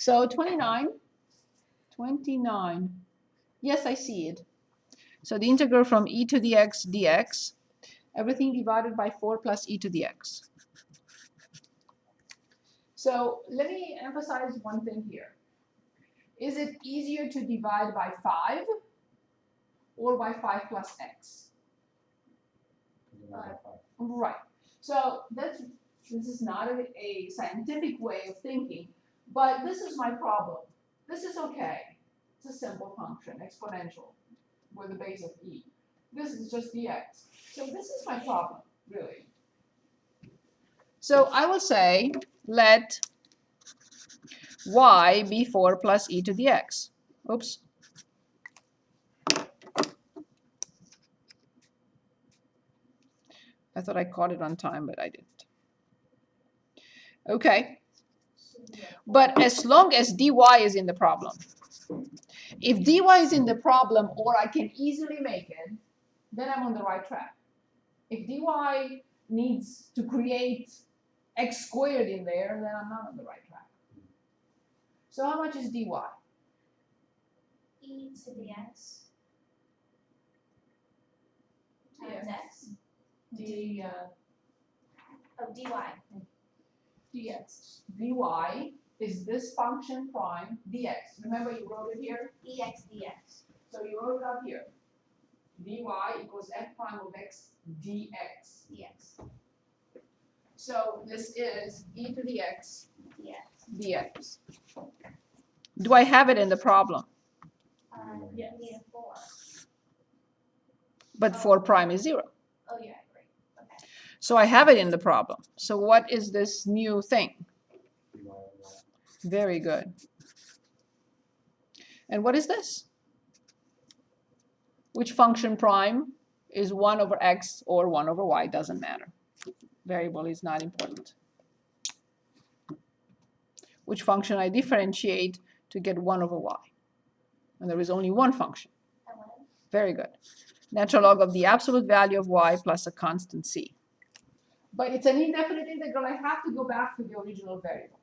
So 29. Yes, I see it. So the integral from e to the x dx, everything divided by 4 plus e to the x. So let me emphasize one thing here. Is it easier to divide by 5 or by 5 plus x? Right. So this is not a scientific way of thinking, but this is my problem. This is okay. It's a simple function, exponential, with a base of e. This is just dx. So this is my problem, really. So I will say, let y be 4 plus e to the x. Oops. I thought I caught it on time, but I didn't. Okay. But as long as dy is in the problem, if dy is in the problem or I can easily make it, then I'm on the right track. If dy needs to create x squared in there, then I'm not on the right track. So how much is dy? E to the x times x. D, Oh, dy. dx. dy is this function prime dx. Remember you wrote it here? Ex dx. So you wrote it up here. dy equals f prime of x dx. Dx. So this is e to the x Dx. dx. Do I have it in the problem? Yes. We need a 4. But 4 prime is 0. Oh, yeah, great. Okay. So I have it in the problem. So what is this new thing? Very good. And what is this? Which function prime is 1 over x or 1 over y? Doesn't matter. Variable is not important. Which function I differentiate to get 1 over y? And there is only one function. Very good. Natural log of the absolute value of y plus a constant c. But it's an indefinite integral. I have to go back to the original variable.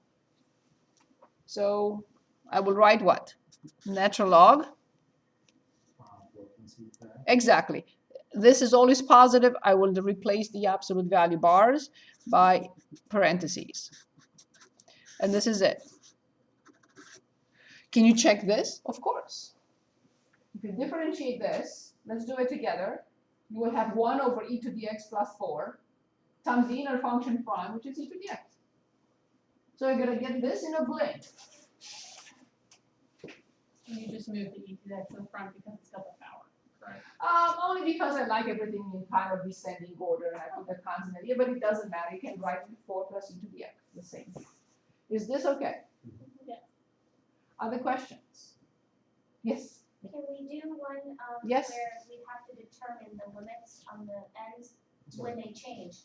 So I will write what? Natural log. Exactly. This is always positive. I will replace the absolute value bars by parentheses. And this is it. Can you check this? Of course. If you differentiate this, let's do it together. You will have 1 over e to the x plus 4 times the inner function prime, which is e to the x. So you're going to get this in a blink. You just moved the e to the x in front because it's double power, correct? Only because I like everything in kind of descending order, and I put the constant here, but it doesn't matter. You can write 4 plus e to the x, the same. Is this okay? Yeah. Other questions? Yes. Can we do one Yes. where we have to determine the limits on the ends when they change?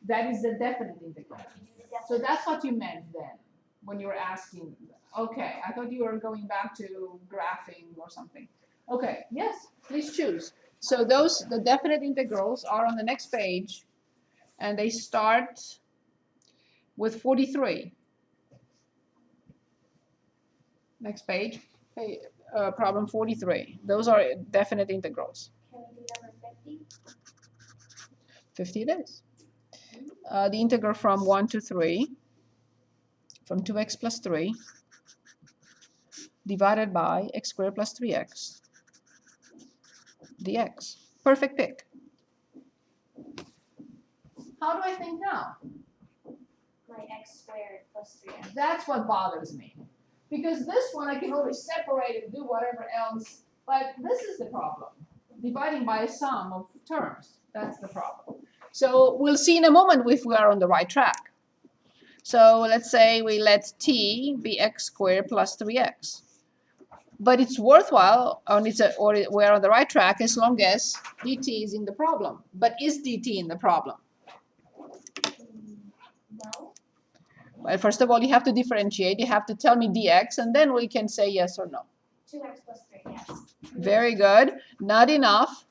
That is the definite integral. Can we do the So definition? that's what you meant then, when you were asking. Okay, I thought you were going back to graphing or something. Okay, yes, please choose. So the definite integrals are on the next page, and they start with 43. Next page, hey, problem 43. Those are definite integrals. Can we do number 50? 50 it is. The integral from 1 to 3, from 2x plus 3, divided by x squared plus 3x dx. Perfect pick. How do I think now? My x squared plus 3x. That's what bothers me. Because this one I can always separate and do whatever else, but this is the problem. Dividing by a sum of terms, that's the problem. So we'll see in a moment if we are on the right track. So let's say we let t be x squared plus 3x. But it's worthwhile, or we're on the right track as long as dt is in the problem. But is dt in the problem? No. Well, first of all, you have to differentiate. You have to tell me dx, and then we can say yes or no. 2x plus 3, yes. Very good. Not enough.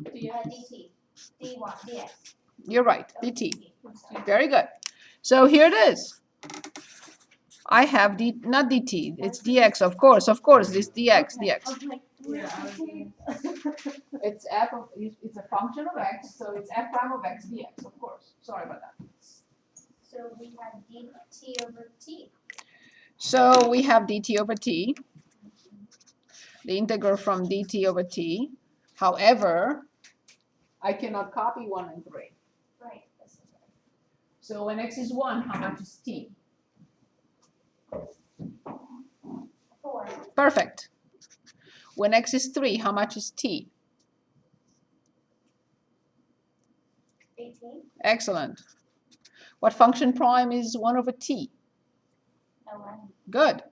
dt. dy. dx. You're right, Oh, dt. I'm sorry. Very good. So here it is. I have not dt, it's dx, of course, this dx, dx. It's f of, it's a function of x, so it's f prime of x dx, of course. Sorry about that. So we have dt over t. So we have dt over t, the integral from dt over t. However, I cannot copy 1 and 3. Right, this is right. So when x is 1, how much is t? 4. Perfect. When x is 3, how much is t? 18. Excellent. What function prime is 1 over t? ln. Good.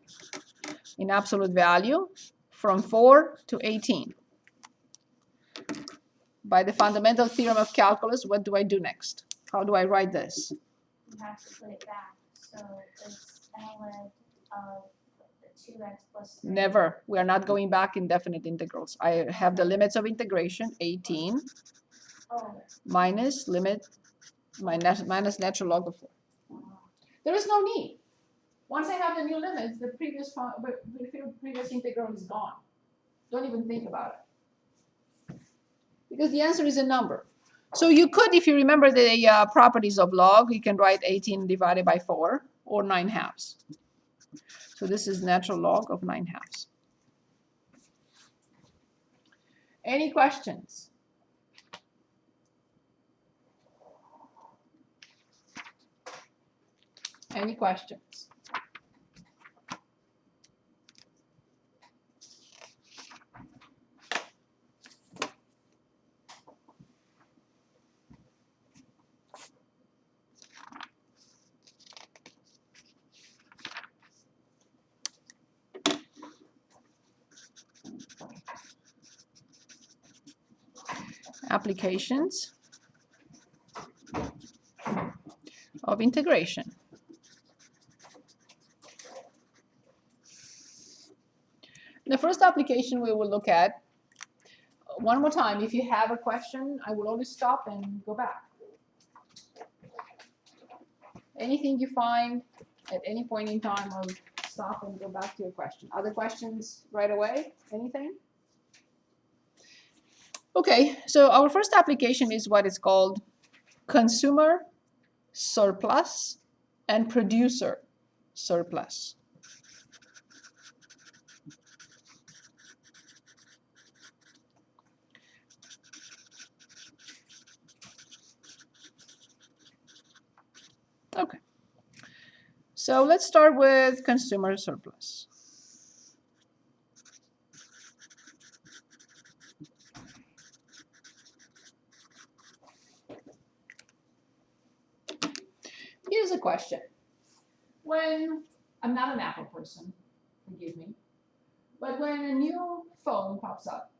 In absolute value, from 4 to 18. By the fundamental theorem of calculus, what do I do next? How do I write this? You have to put it back. So it's ln of the 2x plus 3. Never. We are not going back in definite integrals. I have the limits of integration, 18 Oh, minus limit minus natural log of 4. There is no need. Once I have the new limits, the previous integral is gone. Don't even think about it. Because the answer is a number. So you could, if you remember the properties of log, you can write 18 divided by 4 or 9/2. So this is natural log of 9/2. Any questions? Any questions? Applications of integration. The first application we will look at, one more time, if you have a question, I will always stop and go back. Anything you find at any point in time, I'll stop and go back to your question. Other questions right away? Anything? Okay, so our first application is what is called consumer surplus and producer surplus. Okay, so let's start with consumer surplus. Here's a question. When, I'm not an Apple person, forgive me, but when a new phone pops up,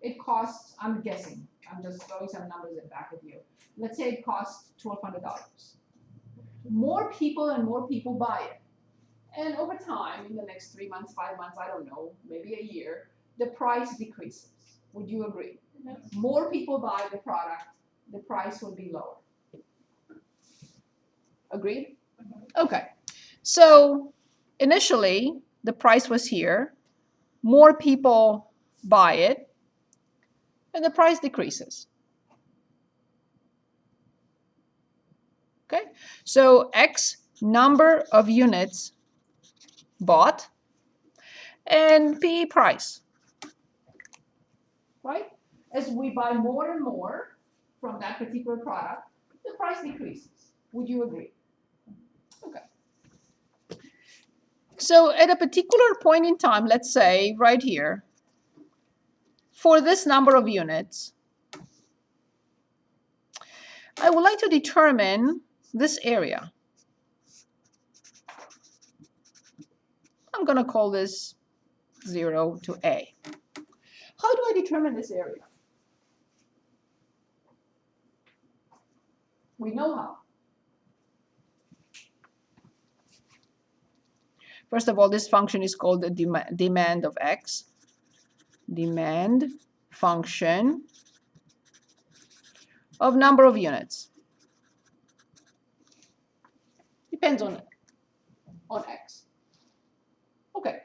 it costs, I'm guessing, I'm just throwing some numbers in back of you. Let's say it costs $1,200. More and more people buy it. And over time, in the next 3 months, 5 months, I don't know, maybe a year, the price decreases. Would you agree? More people buy the product, the price will be lower. Agreed? Okay. So initially, the price was here. More people buy it, and the price decreases. Okay? So X number of units bought and P price. Right? As we buy more and more from that particular product, the price decreases. Would you agree? Okay. So at a particular point in time, let's say right here, for this number of units, I would like to determine this area. I'm going to call this 0 to A. How do I determine this area? We know how. First of all, this function is called the demand of X. Demand function of number of units. Depends on on X. Okay,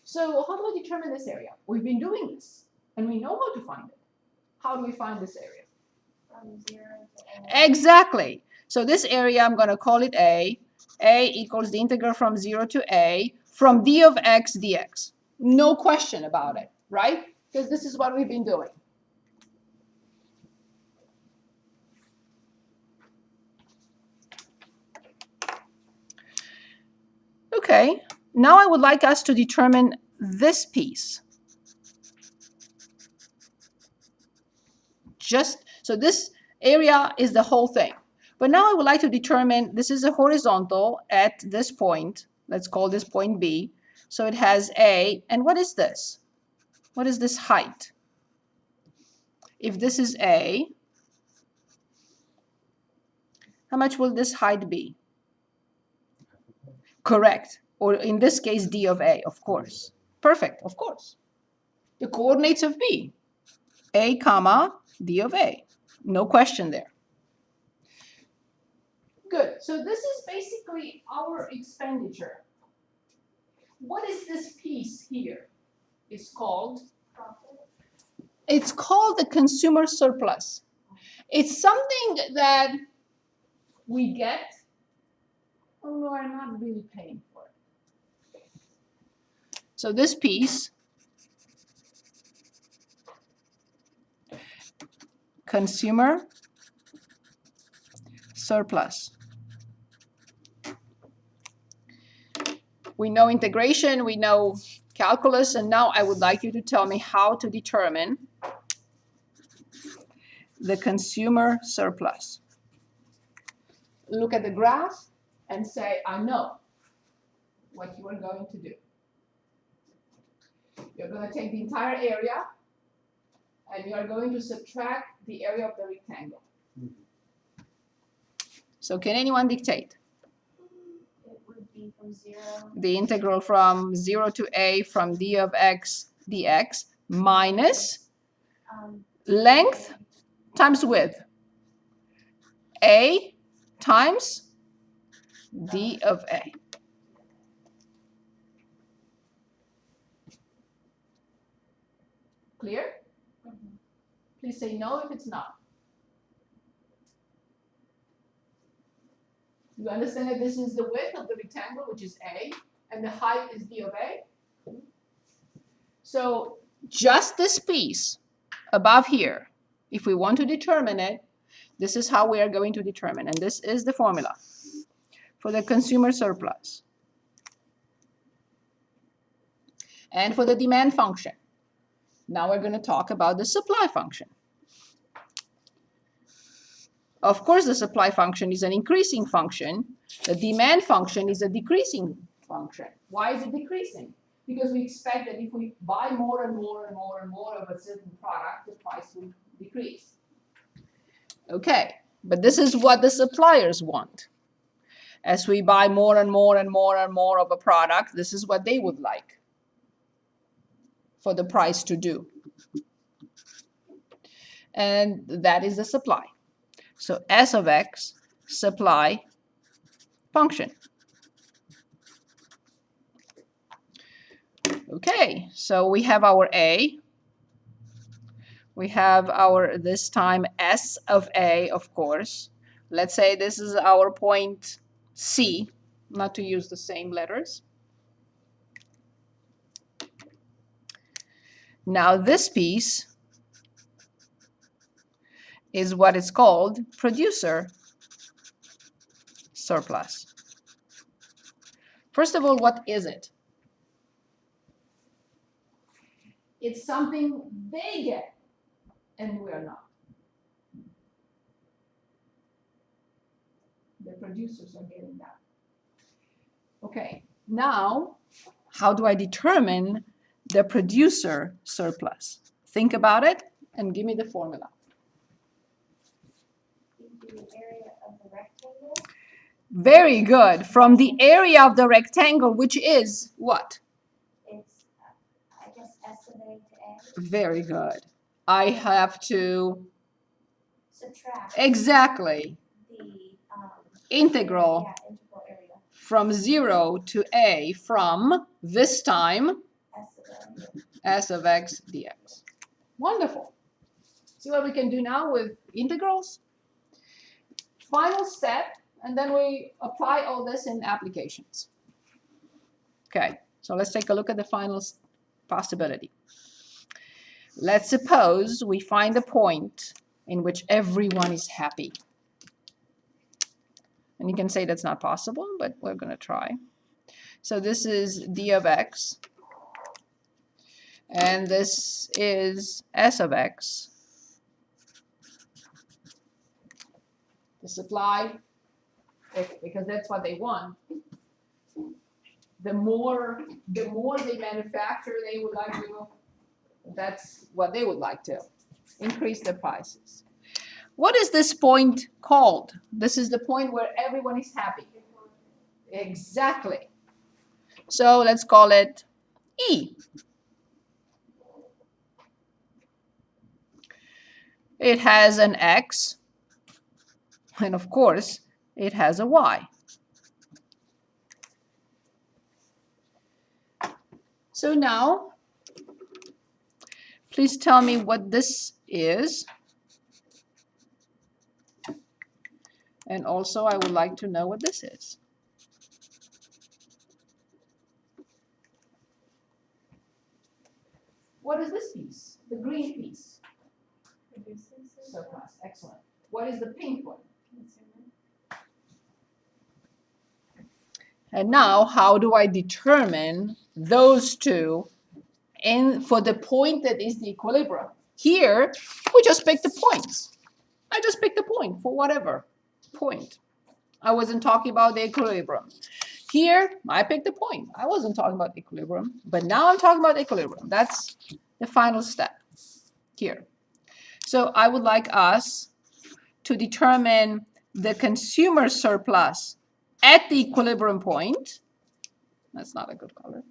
so how do we determine this area? We've been doing this, and we know how to find it. How do we find this area? From 0 to A. Exactly. So this area, I'm going to call it A. A equals the integral from 0 to A from d of x dx. No question about it, right? Because this is what we've been doing. Okay, now I would like us to determine this piece. So this area is the whole thing. But now I would like to determine, this is a horizontal at this point. Let's call this point B. So it has A, and what is this? What is this height? If this is A, how much will this height be? Correct. Or in this case, D of A, of course. Perfect, of course. The coordinates of B. A comma D of A. No question there. Good. So this is basically our expenditure. What is this piece here? It's called? Profit. It's called the consumer surplus. It's something that we get, although I'm not really paying for it. So this piece, consumer surplus. We know integration, we know calculus, and now I would like you to tell me how to determine the consumer surplus. Look at the graph and say, I know what you are going to do. You're going to take the entire area and you are going to subtract the area of the rectangle. So can anyone dictate? It would be from 0. The integral from 0 to A from d of x dx minus length times width. A times d of A. Clear? Please say no if it's not. You understand that this is the width of the rectangle, which is A, and the height is d of A? So just this piece above here, if we want to determine it, this is how we are going to determine, and this is the formula for the consumer surplus. And for the demand function. Now we're going to talk about the supply function. Of course, the supply function is an increasing function. The demand function is a decreasing function. Why is it decreasing? Because we expect that if we buy more and more and more and more of a certain product, the price will decrease. Okay, but this is what the suppliers want. As we buy more and more and more and more of a product, this is what they would like for the price to do. And that is the supply. So S of X, supply function. Okay, so we have our A. We have our, this time, S of A, of course. Let's say this is our point C, not to use the same letters. Now this piece is what is called producer surplus. First of all, what is it? It's something they get, and we are not. The producers are getting that. Okay, now, how do I determine the producer surplus? Think about it and give me the formula. The area of the rectangle. Very good. From the area of the rectangle, which is what? It's, I guess, S of A to A. Very good. I have to Subtract exactly the integral integral area from 0 to a from this time S of s of n. x dx. Wonderful. See what we can do now with integrals? Final step, and then we apply all this in applications. Okay, so let's take a look at the final possibility. Let's suppose we find a point in which everyone is happy. And you can say that's not possible, but we're going to try. So this is d of x, and this is s of x. To supply, because that's what they want. The more they manufacture, they would like to, that's what they would like to, increase the prices. What is this point called? This is the point where everyone is happy. Exactly. So let's call it E. It has an X, and of course, it has a Y. So now, please tell me what this is. And also, I would like to know what this is. What is this piece? The green piece? Surplus. Excellent. What is the pink one? And now, how do I determine those two for the point that is the equilibrium? Here, we just pick the points. I just picked a point for whatever point. I wasn't talking about the equilibrium. Here, I picked a point. I wasn't talking about equilibrium, but now I'm talking about equilibrium. That's the final step here. So I would like us to determine the consumer surplus at the equilibrium point. That's not a good color.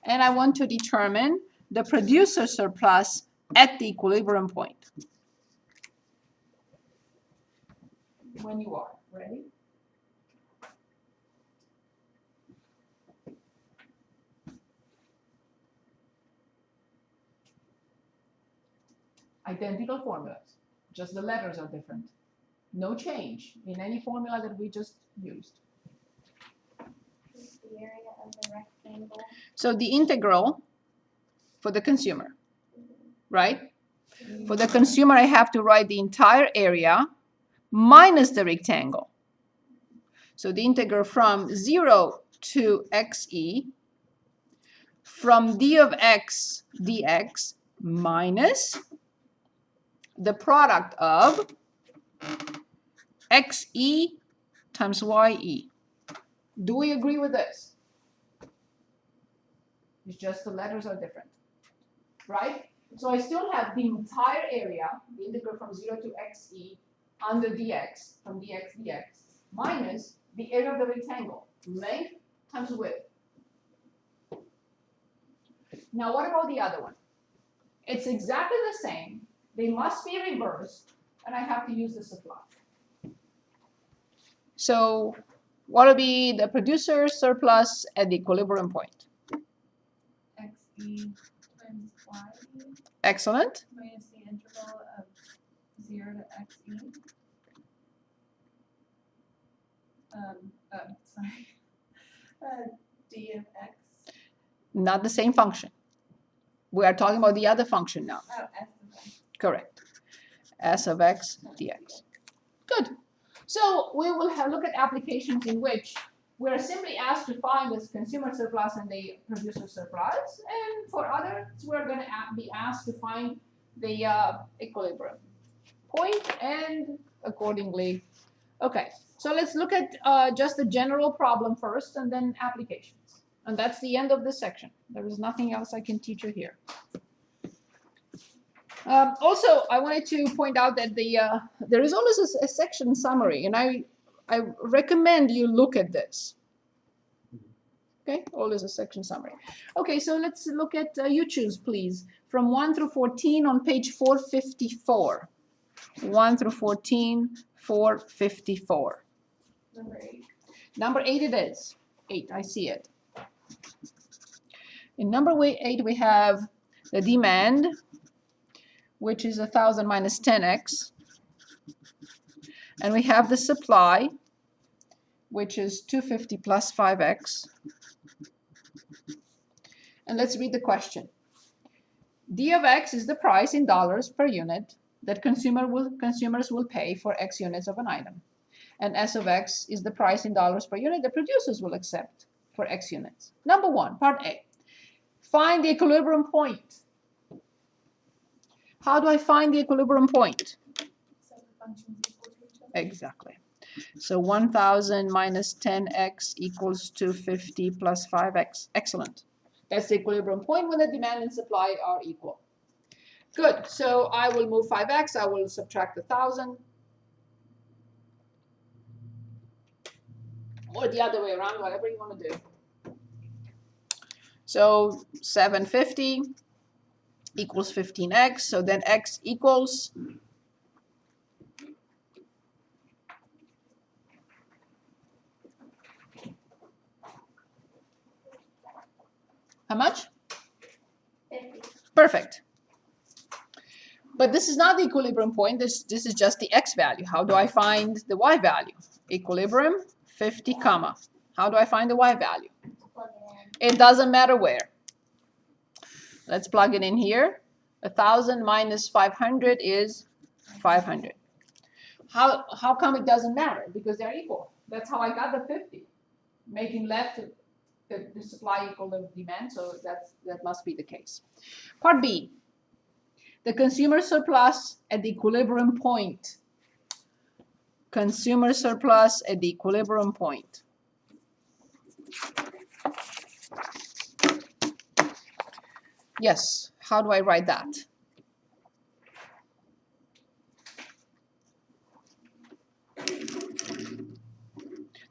And I want to determine the producer surplus at the equilibrium point. When you are ready. Identical formulas, just the letters are different. No change in any formula that we just used. The area of the rectangle. So the integral for the consumer, right? For the consumer, I have to write the entire area minus the rectangle. So the integral from 0 to xe from d of x dx minus the product of xe times ye. Do we agree with this? It's just the letters are different, right? So I still have the entire area, the integral from 0 to xe under dx, from dx dx, minus the area of the rectangle, length times width. Now what about the other one? It's exactly the same. They must be reversed, and I have to use the supply. So what will be the producer surplus at the equilibrium point? xe times y Excellent. minus the integral of 0 to xe. Sorry. D of x. Not the same function. We are talking about the other function now. Oh, s of x. Correct. S of x dx. Good. So we will look at applications in which we are simply asked to find this consumer surplus and the producer surplus, and for others we're going to be asked to find the equilibrium point, and accordingly. Okay, so let's look at just the general problem first, and then applications. And that's the end of this section. There is nothing else I can teach you here. Also, I wanted to point out that there is always a section summary, and I recommend you look at this. Okay, always a section summary. Okay, so let's look at, you choose, please, from 1 through 14 on page 454. 1 through 14, 454. Number 8. Number 8 it is. 8, I see it. In number 8 we have the demand, which is 1,000 minus 10x. And we have the supply, which is 250 plus 5x. And let's read the question. D of x is the price in dollars per unit that consumers will pay for x units of an item. And S of x is the price in dollars per unit that producers will accept for x units. Number 1, part A. Find the equilibrium point. How do I find the equilibrium point? So the functions equal to each other. Exactly. So 1,000 minus 10x equals 250 plus 5x. Excellent. That's the equilibrium point when the demand and supply are equal. Good. So I will move 5x. I will subtract 1,000. Or the other way around, whatever you want to do. So 750 equals 15x. So then x equals how much? 50. Perfect. But this is not the equilibrium point. This is just the x value. How do I find the y value? Equilibrium, 50, comma. How do I find the y value? Plug it in. It doesn't matter where. Let's plug it in here. 1,000 minus 500 is 500. How come it doesn't matter? Because they're equal. That's how I got the 50. Making left the supply equal to demand, so that must be the case. Part B. The consumer surplus at the equilibrium point. Consumer surplus at the equilibrium point. Yes, how do I write that?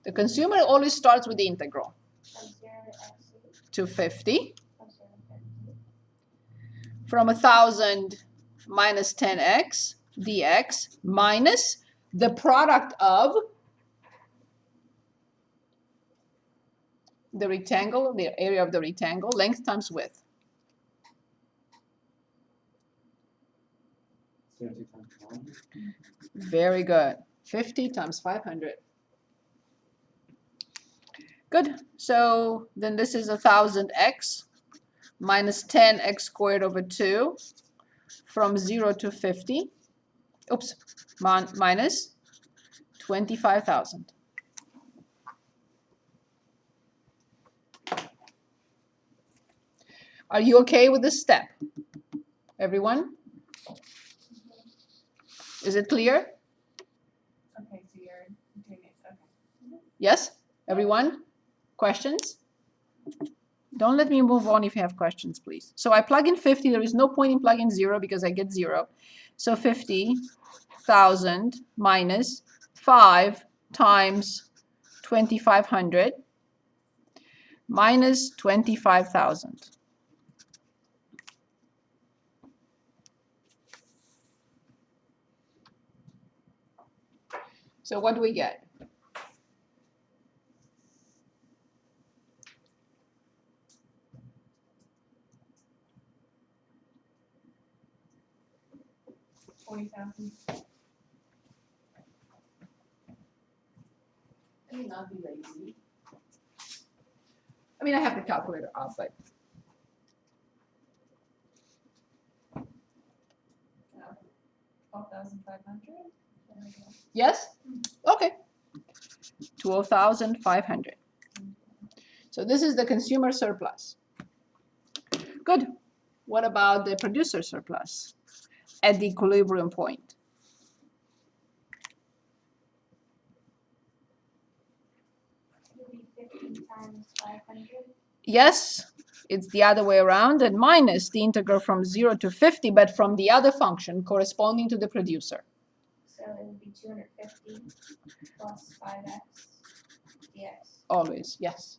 The consumer always starts with the integral. From 0 to x To 50. from 0 to 50. From 1,000 minus 10x dx minus the product of the rectangle, the area of the rectangle, length times width. 30 times 1. Very good. 50 times 500. Good. So then this is 1,000x minus 10x squared over 2 from 0 to 50. Oops. Minus 25,000. Are you okay with this step? Everyone? Is it clear? Okay, so you're doing it, okay. Yes? Everyone? Questions? Don't let me move on if you have questions, please. So I plug in 50. There is no point in plugging 0 because I get 0. So 50,000 minus 5 times 2,500 minus 25,000. So what do we get? $40,000. Let me not be lazy. I mean, I have the calculator up, but 12,500. yes? Okay. 12,500. So this is the consumer surplus. Good. What about the producer surplus at the equilibrium point? It'll be 50 times 500. Yes, it's the other way around, and minus the integral from 0 to 50, but from the other function corresponding to the producer. So it would be 250 plus 5x dx. Always, yes.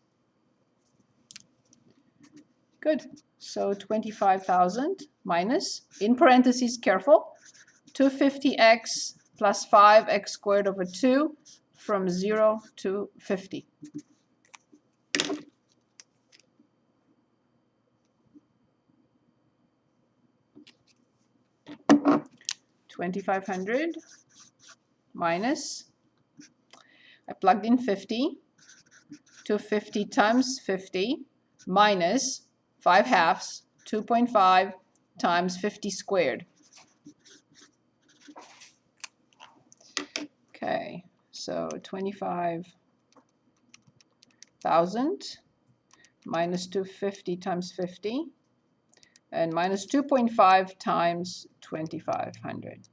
Good. So 25,000 minus, in parentheses, careful, 250x plus 5x squared over 2 from 0 to 50. $2,500 minus, I plugged in 50, 250 times 50 minus 5 halves, 2.5 times 50 squared. Okay, so 25,000 minus 250 times 50 and minus 2.5 times 2,500.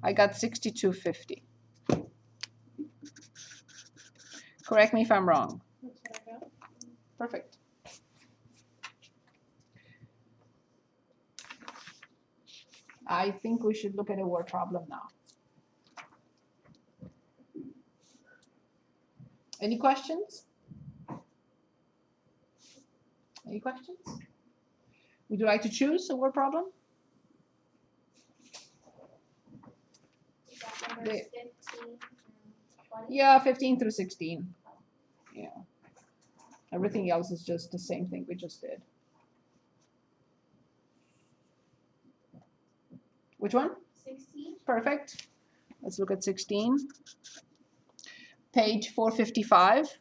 I got 6250. Correct me if I'm wrong. That's what I got. Perfect. I think we should look at a word problem now. Any questions? Any questions? Would you like to choose a word problem? Is that numbers 15 and 20? Yeah, 15 through 16. Yeah. Everything else is just the same thing we just did. Which one? 16? Perfect. Let's look at 16. Page 455.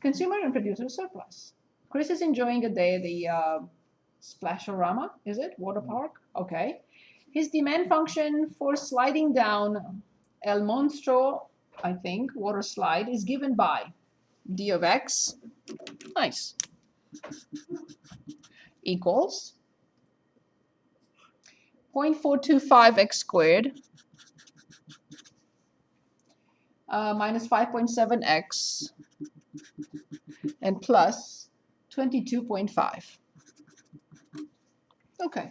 Consumer and producer surplus. Chris is enjoying a day at the Splasherama, is it? Water park? Okay. His demand function for sliding down El Monstro, I think, water slide is given by d of x, nice, equals 0.425x squared minus 5.7x and plus 22.5. Okay.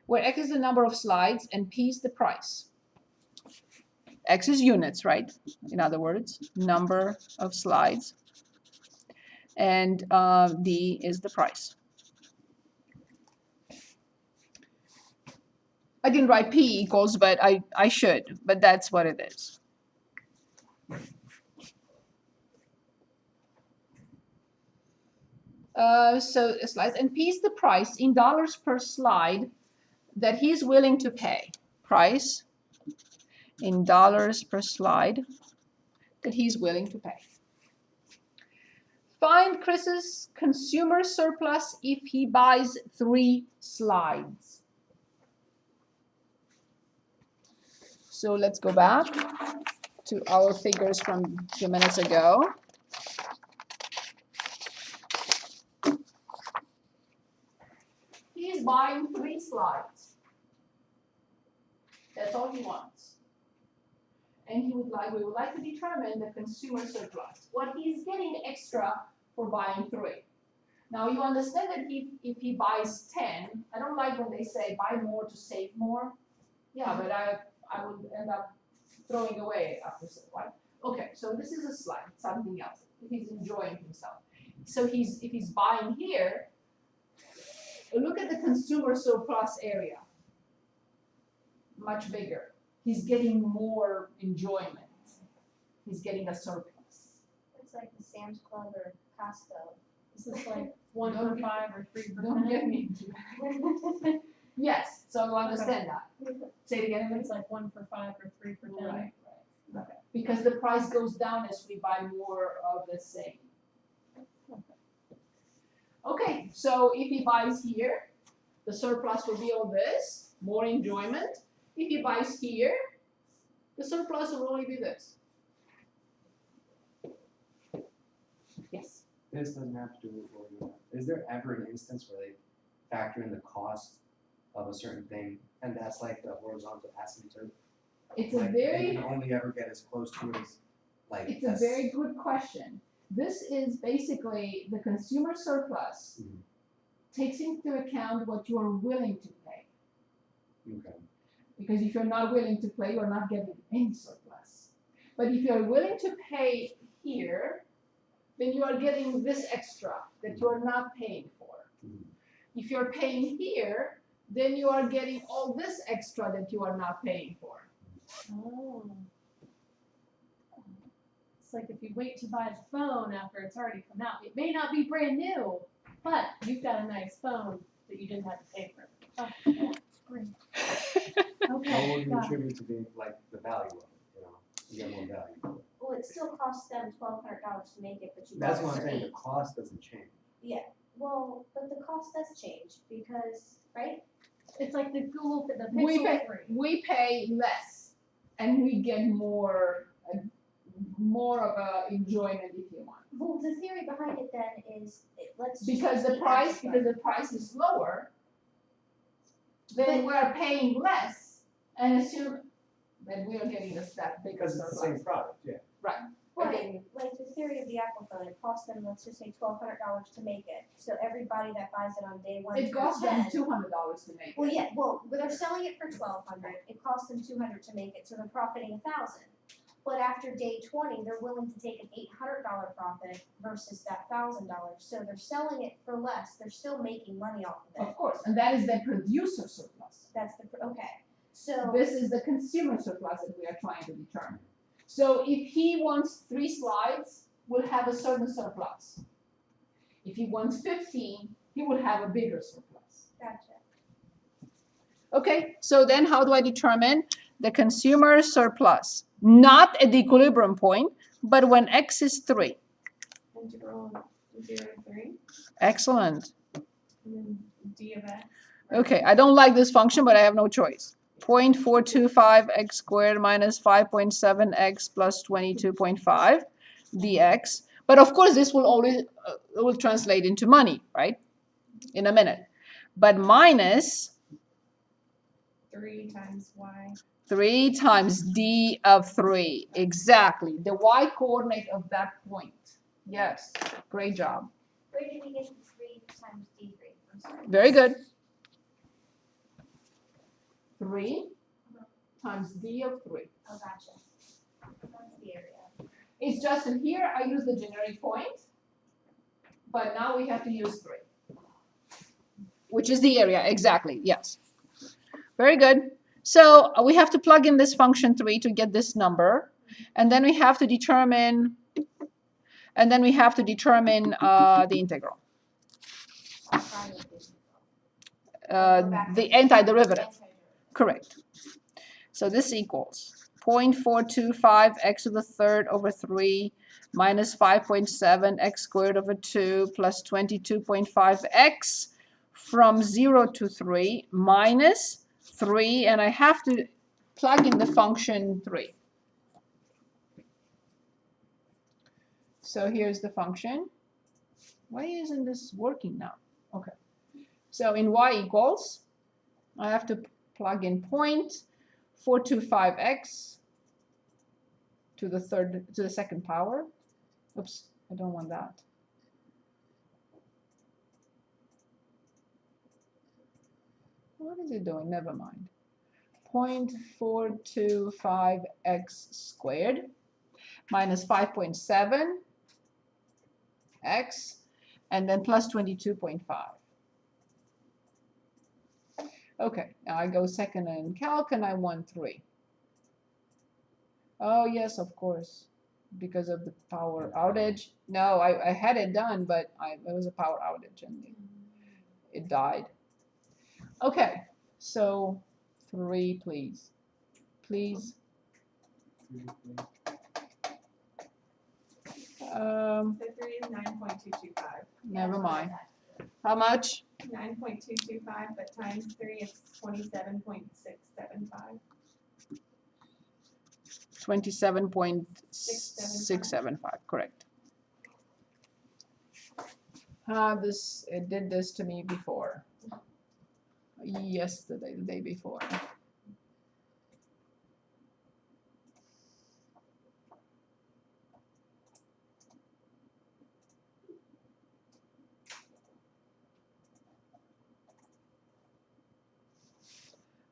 Where x is the number of slides and p is the price. X is units, right? In other words, number of slides. And D is the price. I didn't write P equals, but I should, but that's what it is. So slides, and P is the price in dollars per slide that he's willing to pay. Price in dollars per slide that he's willing to pay. Find Chris's consumer surplus if he buys 3 slides. So let's go back to our figures from a few minutes ago. He is buying 3 slides. That's all he wants. And we would like to determine the consumer surplus. What he's getting extra for buying 3. Now you understand that if he buys 10, I don't like when they say buy more to save more. Yeah, but I would end up throwing away after a while. Okay, so this is a slide, something else. He's enjoying himself. So if he's buying here, look at the consumer surplus area. Much bigger. He's getting more enjoyment. He's getting a surplus. It's like the Sam's Club or Costco. This is like 1 for 5 or 3 for 10. Don't get me into it. Yes, so you understand that. Say it again. It's like 1 for 5 or 3 for 10. Right. Because the price goes down as we buy more of the same. Okay, so if he buys here, the surplus will be all this, more enjoyment. If he buys here, the surplus will only be this. Yes? This doesn't have to do with what you want. Is there ever an instance where they factor in the cost of a certain thing, and that's like the horizontal asymptote? It's Like, a they very can only ever get as close to it as, like, It's a that's- very good question. This is basically the consumer surplus Mhm. takes into account what you are willing to pay. Okay. Because if you're not willing to pay, you're not getting any surplus. But if you're willing to pay here, then you are getting this extra that you're not paying for. Mhm. If you're paying here, then you are getting all this extra that you are not paying for. Oh. It's like if you wait to buy the phone after it's already come out, it may not be brand new, but you've got a nice phone that you didn't have to pay for. Oh, yeah, great. What Okay, would you got it. attribute to being like the value of it, you know, you get more value. Well, it still costs them $1,200 to make it, but you That's bought what it I'm for saying, the $8. cost doesn't change. Well, but the cost does change because, right? It's like the Google, the We Pixel pay, 3. we pay less and we get more of a enjoyment if you want. Well, the theory behind it then is, let's just. Because use the price Apple is lower, then we're paying less and assume that we are getting that bigger Because it's the surplus. same product, yeah. Right, Okay. like the theory of the Apple phone, it costs them, let's just say $1,200 to make it. So everybody that buys it on day one It through costs them 10. $200 to make it. Well, yeah, well, they're selling it for $1,200. It costs them $200 to make it, so they're profiting $1,000. But after day 20, they're willing to take an $800 profit versus that $1,000. So they're selling it for less. They're still making money off of it. Of course, and that is the producer surplus. That's okay. So This is the consumer surplus that we are trying to determine. So if he wants 3 slides, we'll have a certain surplus. If he wants 15, he would have a bigger surplus. gotcha. Okay, so then how do I determine the consumer surplus? Not at the equilibrium point, but when x is 3. Integral 0 to 3, Excellent. and then d of x. Okay, I don't like this function, but I have no choice. 0.425 x squared minus 5.7 x plus 22.5 dx. But of course, this will always will translate into money, right? In a minute. But minus 3 times y. 3 times d of 3. Exactly. The y coordinate of that point. Yes. Great job. Where did we get the 3 times D3? I'm sorry. Very good. 3 times d of 3. Oh, gotcha. That's the area. It's just in here I use the generic point, but now we have to use 3. Which is the area, exactly, yes. Very good. So we have to plug in this function 3 to get this number, and then we have to determine, the integral, the antiderivative. Correct. So this equals 0.425 x to the third over 3 minus 5.7 x squared over 2 plus 22.5 x from 0 to 3 minus 3, and I have to plug in the function 3. So here's the function. Why isn't this working now? Okay. So in y equals, I have to plug in 0.425x to the second power. Oops, I don't want that. What is it doing? Never mind. 0.425x squared minus 5.7 x and then plus 22.5. Okay, now I go second in calc and I want 3. Oh yes, of course, because of the power outage. No, I had it done, but there was a power outage and it died. Okay, so 3, please. Please. So 3 is 9.225. Never mind. How much? 9.225, but times 3 is 27.675. 27.675, correct. It did this to me before. Yesterday, the day before.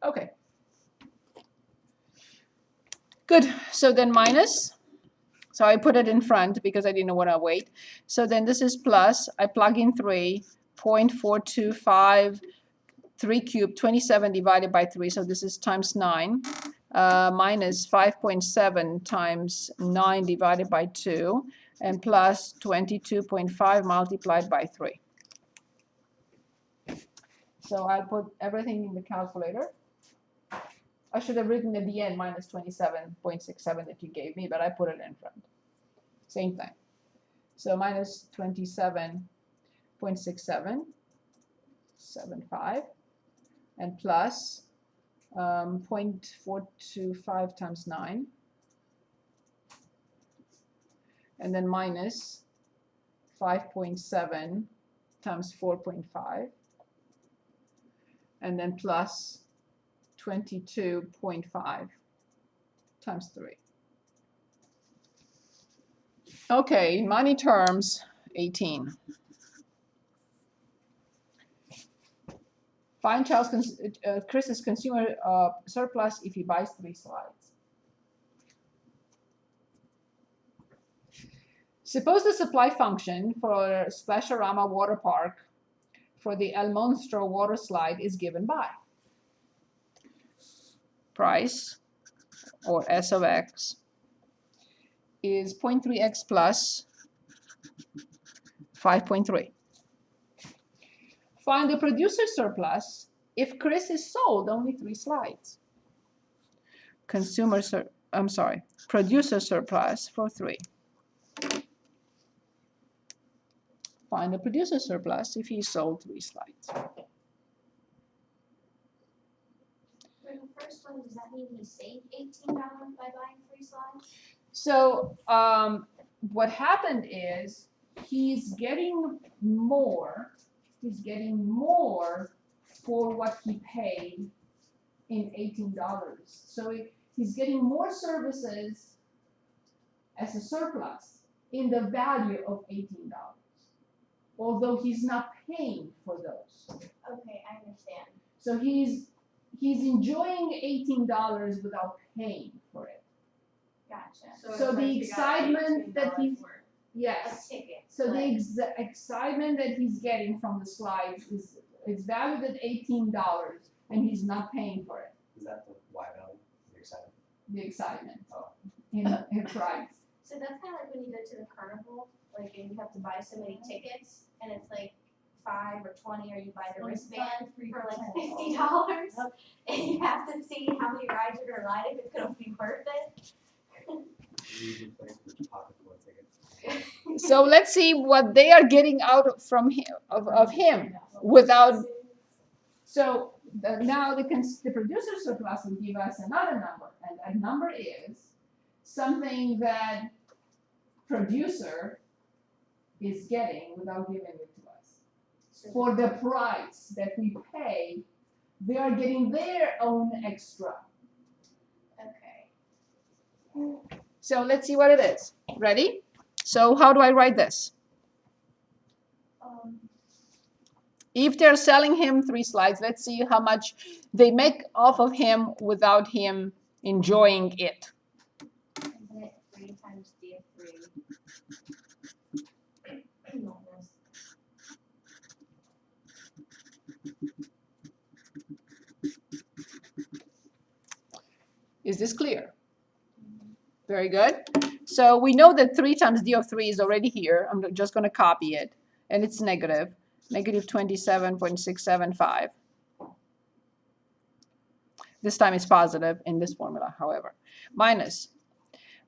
Okay. Good. So then minus. So I put it in front because I didn't want to wait. So then this is plus. I plug in 3, 0.425 3 cubed, 27 divided by 3, so this is times 9, minus 5.7 times 9 divided by 2, and plus 22.5 multiplied by 3. So I'll put everything in the calculator. I should have written at the end minus 27.67 that you gave me, but I put it in front. Same thing. So minus 27.6775 and plus 0.425 times 9, and then minus 5.7 times 4.5, and then plus 22.5 times 3. Okay, in money terms, 18. Find Chris's consumer surplus if he buys 3 slides. Suppose the supply function for Splasharama Water Park for the El Monstro water slide is given by price, or S of x, is 0.3x plus 5.3. Find the producer surplus if Chris is sold only 3 slides. Producer surplus for 3. Find the producer surplus if he sold 3 slides. For the first one, does that mean he saved $18 by buying 3 slides? So what happened is he's getting more. He's getting more for what he paid in $18. So he's getting more services as a surplus in the value of $18, although he's not paying for those. Okay, I understand. So he's enjoying $18 without paying for it. Gotcha. So the excitement that he's A yes. ticket. So the excitement that he's getting from the slides is valued at $18, and he's not paying for it. Is that the Y value? The excitement? The excitement Oh. in price. So that's kind of like when you go to the carnival, like and you have to buy so many tickets, and it's like 5 or 20, or you buy the wristband for like $50, and you have to see how many rides you're gonna ride if it's gonna be worth it. Usually place with pocket full of tickets. So let's see what they are getting out from him of him without. So now the producer surplus will give us another number, and that number is something that producer is getting without giving it to us. For the price that we pay, they are getting their own extra. Okay. So let's see what it is. Ready? So how do I write this? If they're selling him 3 slides, let's see how much they make off of him without him enjoying it. Isn't it 3 times D of 3? Is this clear? Very good. So we know that 3 times D of 3 is already here. I'm just going to copy it. And it's negative 27.675. This time it's positive in this formula, however. Minus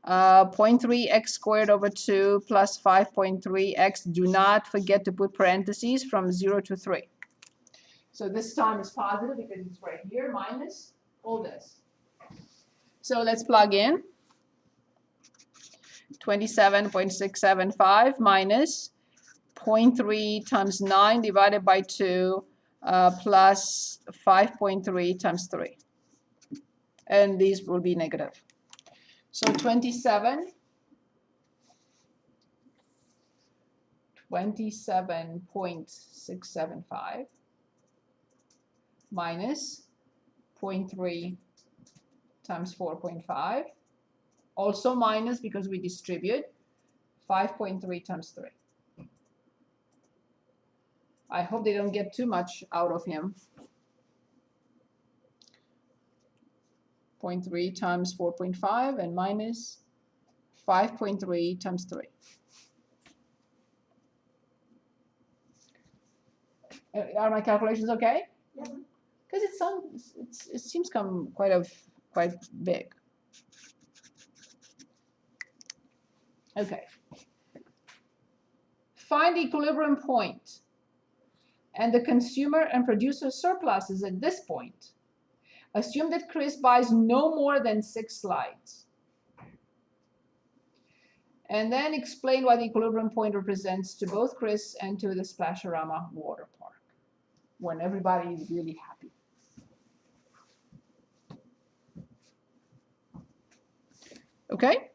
0.3x squared over 2 plus 5.3x. Do not forget to put parentheses from 0 to 3. So this time is positive because it's right here, minus all this. So let's plug in. 27.675 minus 0.3 times 9 divided by 2 plus 5.3 times 3. And these will be negative. So 27.675 minus 0.3 times 4.5. Also minus because we distribute 5.3 times 3. I hope they don't get too much out of him. 0.3 times 4.5 and minus 5.3 times 3. Are my calculations okay? Yeah. Because it seems quite big. Okay. Find the equilibrium point and the consumer and producer surpluses at this point. Assume that Chris buys no more than 6 slides. And then explain what the equilibrium point represents to both Chris and to the Splasherama water park when everybody is really happy. Okay?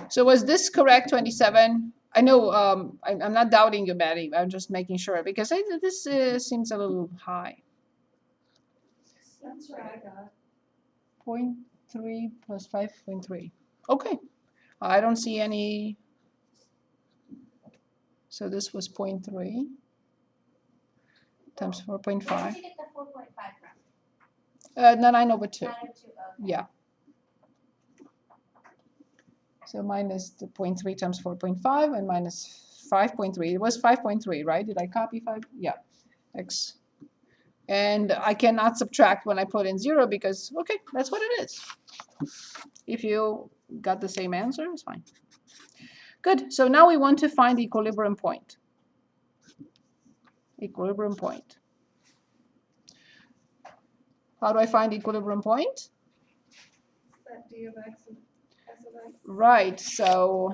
So was this correct, 27? I know I'm not doubting you, Maddie. I'm just making sure because this seems a little high. That's what I got. 0.3 plus 5.3. Okay. I don't see any. So this was 0.3 times 4.5. Where did you get the 4.5 from? 9/2. 902, okay. Yeah. So minus the 0.3 times 4.5 and minus 5.3. It was 5.3, right? Did I copy 5? Yeah. X. And I cannot subtract when I put in 0 because, okay, that's what it is. If you got the same answer, it's fine. Good. So now we want to find the equilibrium point. Equilibrium point. How do I find the equilibrium point? That d of x and s of x. Right, so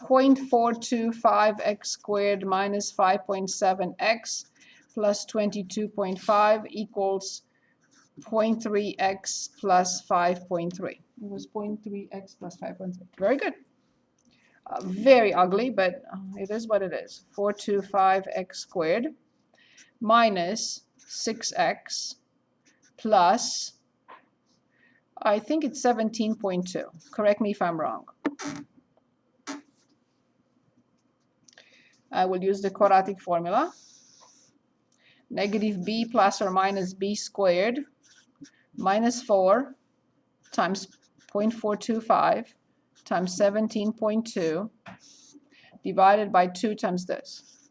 0.425x squared minus 5.7x plus 22.5 equals 0.3x plus 5.3. It was 0.3x plus 5.3. Very good. Very ugly, but it is what it is. 425x squared minus 6x plus, I think it's 17.2. Correct me if I'm wrong. I will use the quadratic formula. Negative b plus or minus b squared minus 4 times 0.425 times 17.2 divided by 2 times this,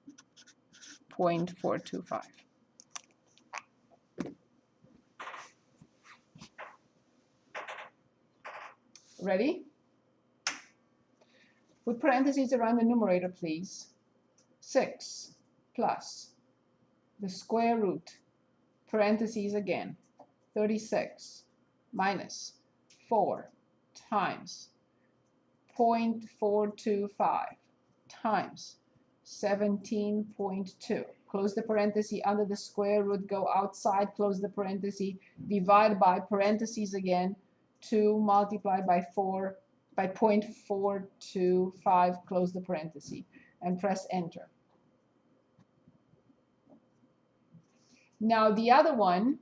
0.425. Ready? Put parentheses around the numerator, please. 6 plus the square root, parentheses again, 36 minus 4 times 0.425 times 17.2. Close the parenthesis under the square root, go outside, close the parenthesis, divide by parentheses again, 2 multiplied by 4 by 0.425, close the parenthesis, and press enter. Now the other one,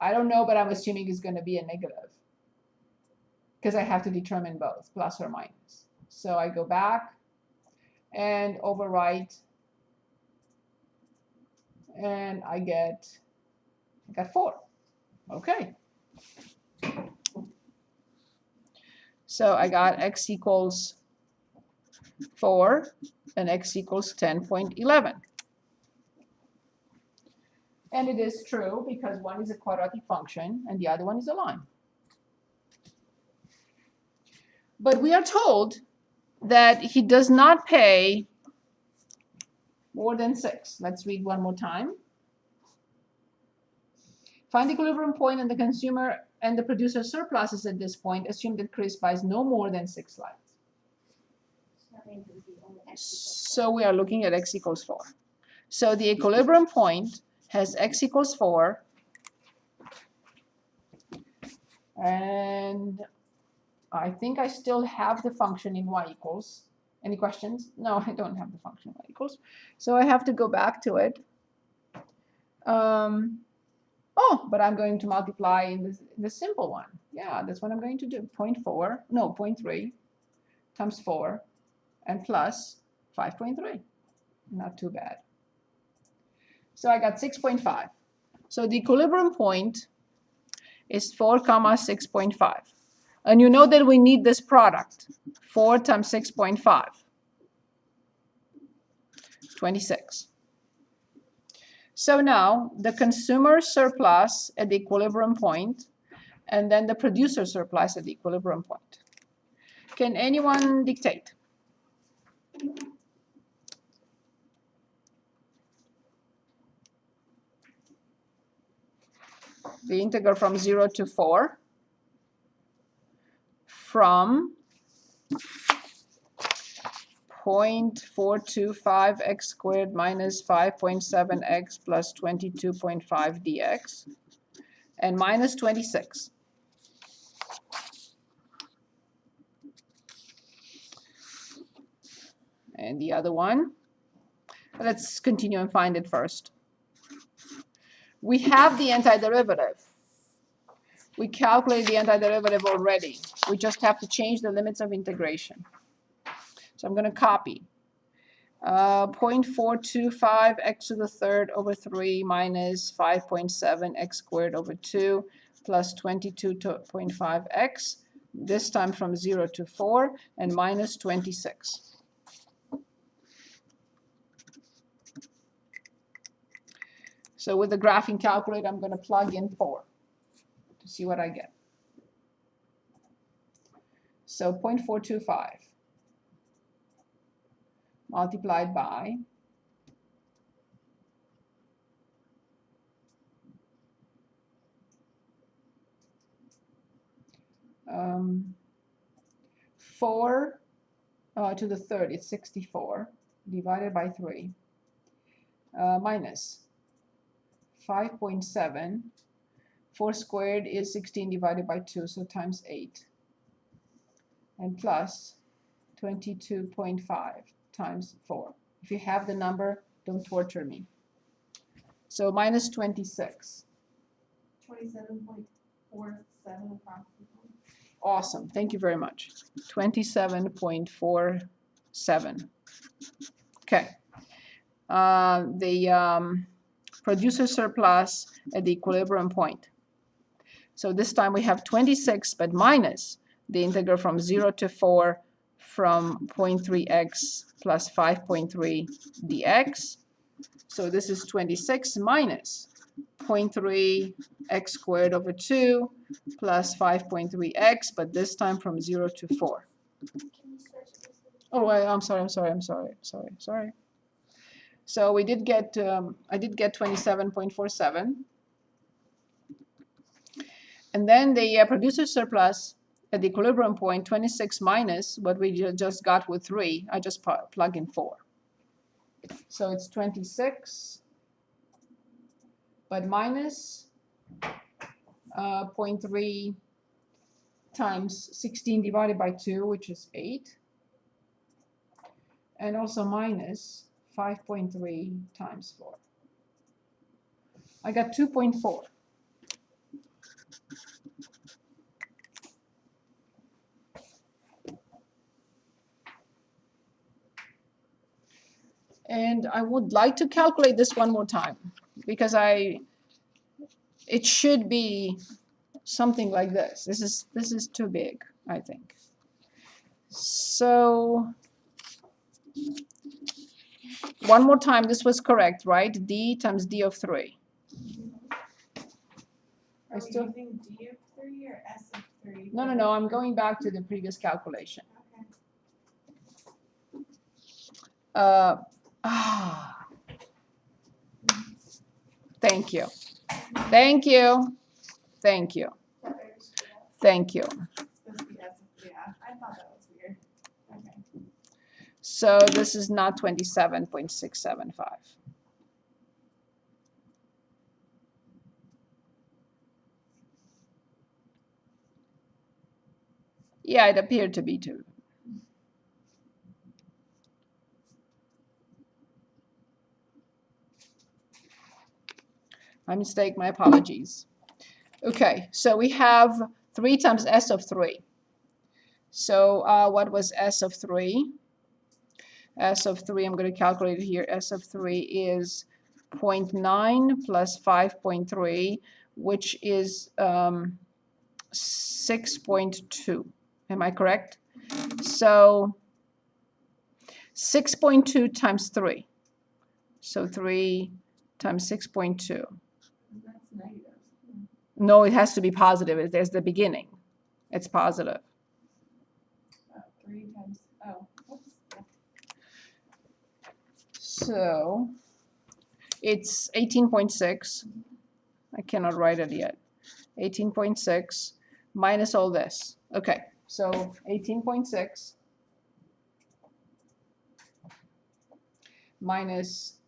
I don't know, but I'm assuming is going to be a negative because I have to determine both, plus or minus. So I go back and overwrite, and I got 4. Okay. So I got x equals 4 and x equals 10.11. And it is true because one is a quadratic function and the other one is a line. But we are told that he does not pay more than 6. Let's read one more time. Find the equilibrium point and the consumer and the producer surpluses at this point. Assume that Chris buys no more than 6 slides. That means it would be only x equals So we are looking at x equals 4. So the equilibrium point has x equals 4. And I think I still have the function in y equals. Any questions? No, I don't have the function y equals. So I have to go back to it. Oh, but I'm going to multiply in the simple one. Yeah, that's what I'm going to do. 0.3 times 4 and plus 5.3. Not too bad. So I got 6.5. So the equilibrium point is 4 comma 6.5. And you know that we need this product. 4 times 6.5. 26. So now the consumer surplus at the equilibrium point, and then the producer surplus at the equilibrium point. Can anyone dictate? The integral from 0 to 4 from 0.425x squared minus 5.7x plus 22.5 dx and minus 26. And the other one, let's continue and find it first. We have the antiderivative. We calculated the antiderivative already. We just have to change the limits of integration. So I'm going to copy 0.425 x to the third over 3 minus 5.7 x squared over 2 plus 22.5 x, this time from 0 to 4, and minus 26. So with the graphing calculator, I'm going to plug in 4 to see what I get. So 0.425 multiplied by 4 to the third, it's 64, divided by 3, minus 5.7. 4 squared is 16 divided by 2, so times 8. And plus 22.5 times 4. If you have the number, don't torture me. So minus 26. 27.47 approximately. Awesome. Thank you very much. 27.47. Okay. The producer surplus at the equilibrium point. So this time we have 26, but minus the integral from 0 to 4 from 0.3x plus 5.3 dx. So this is 26 minus 0.3 x squared over 2 plus 5.3x, but this time from 0 to 4. Oh, I'm sorry. So we did get, I did get 27.47. And then the producer surplus at the equilibrium point, 26 minus what we just got with 3, I just plug in 4. So it's 26, but minus 0.3 times 16 divided by 2, which is 8. And also minus 5.3 times 4. I got 2.4. And I would like to calculate this one more time because it should be something like this. This is too big, I think. So one more time, this was correct, right? D times D of 3. Are we using D of 3 or S of 3? No, I'm going back to the previous calculation. Okay. Thank you. Thank you. Thank you. Thank you. It's supposed to be S of 3. Yeah, I thought that was weird. Okay. So this is not 27.675. Yeah, it appeared to be too. My mistake, my apologies. Okay, so we have 3 times S of 3. So what was S of 3? S of 3, I'm going to calculate it here. S of 3 is 0.9 plus 5.3, which is 6.2. Am I correct? So 6.2 times 3. So 3 times 6.2. That's negative. No, it has to be positive. There's the beginning. It's positive. 3 times, oh, whoops. So it's 18.6. I cannot write it yet. 18.6 minus all this. Okay, so 18.6 minus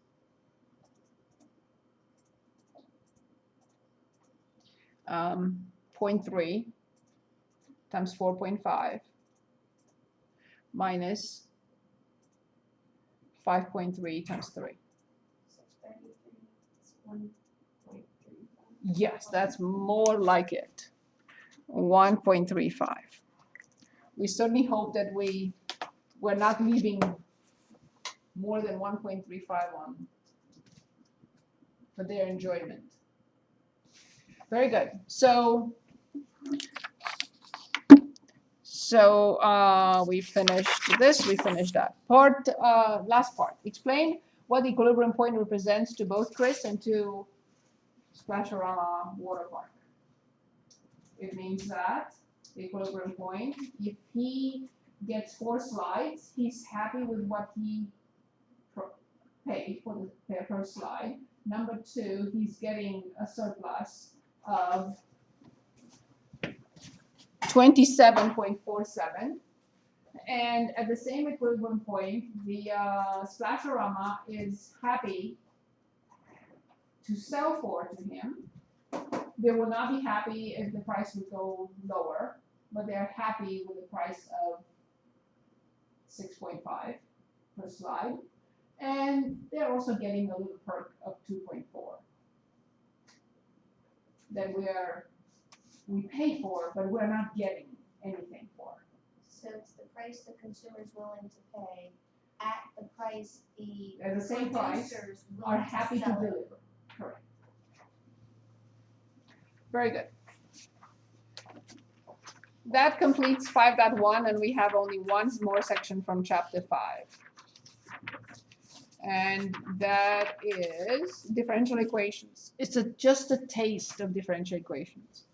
0.3 times 4.5 minus 5.3 times 3. So 33, it's 1.35. Yes, that's more like it. 1.35. We certainly hope that we're not leaving more than 1.35 on for their enjoyment. Very good. So we finished this, we finished that. Last part. Explain what the equilibrium point represents to both Chris and to Splasherama Water Park. It means that the equilibrium point, if he gets 4 slides, he's happy with what he paid for the per slide. Number 2, he's getting a surplus of 27.47. And at the same equilibrium point, the Splasherama is happy to sell 4 to him. They will not be happy if the price would go lower, but they're happy with the price of 6.5 per slide. And they're also getting a little perk of 2.4 that we pay for, but we're not getting anything for. So it's the price the consumer's willing to pay at the price the At the same price, producers are willing happy to sell it. deliver. Correct. Very good. That completes 5.1, and we have only one more section from chapter 5. And that is differential equations. It's just a taste of differential equations.